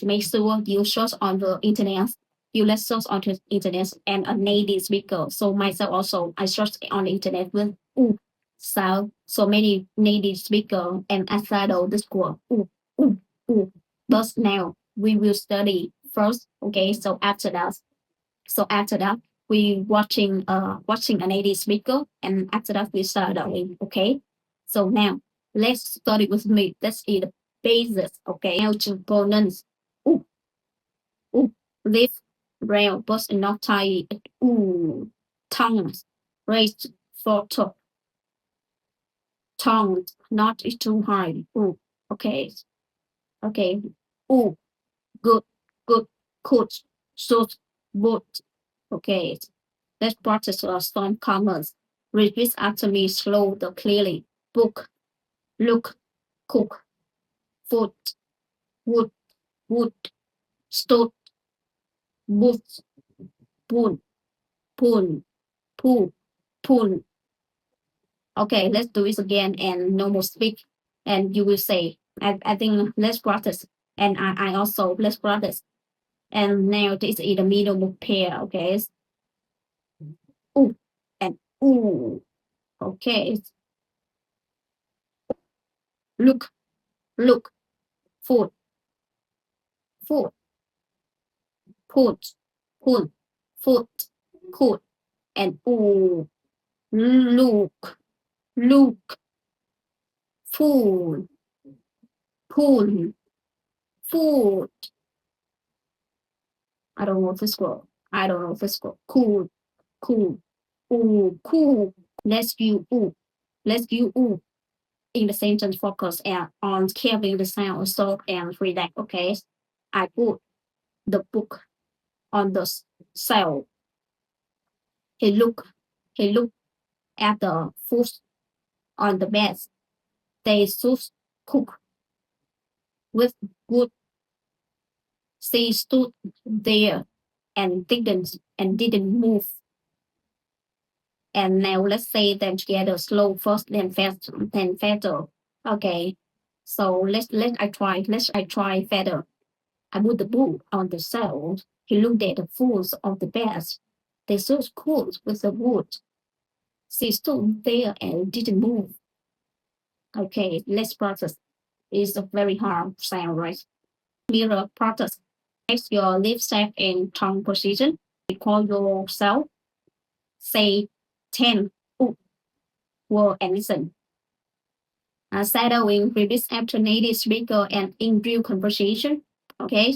make sure you search on the internet. You let's search on the internet and a native speaker. So myself also, I search on the internet with so many native speaker and I started the school. Ooh, ooh. But now we will study first. Okay, so after that we watching a native speaker and after that we studying. Okay, so now let's study with me. Let's see the basis. Okay, how to pronounce ooh, ooh, lift, rail, but not tight. Ooh, tongues, raised for top, tongues, not too high. Ooh, okay, okay. Ooh, good, good, coach, short, boat. Okay, let's practice some comments. Repeat after me slow the clearly. Book, look, cook, food, wood, wood, stove, boot, spoon, pool, pool, pool. Okay, let's do this again and no more speak. And you will say, I think let's practice. And I also let's practice. And now this is the middle pair. Okay, ooh and ooh. Okay, look, look, food, food, put, put, foot, could, and ooh, look, look, fool, pool, food. I don't know this word. I don't know this word. Cool, cool, ooh, cool. Let's you ooh. Let's you ooh. In the sentence focus and on carrying the sound so and relax. Okay. I put the book on the shelf. He looked he looked at the food on the bed. They should cook with good. She stood there and didn't move. And now let's say them together slow first then fast then faster. Okay. So let's I try faster. I put the book on the shelf. He looked at the foods of the bed. They stood cool with the wood. She stood there and didn't move. Okay, let's practice. It's a very hard sound, right? Mirror practice. Place your lip shape in tongue position. Recall yourself. Say 10 word and listen. Shadowing, repeat after native speaker and in real conversation. Okay,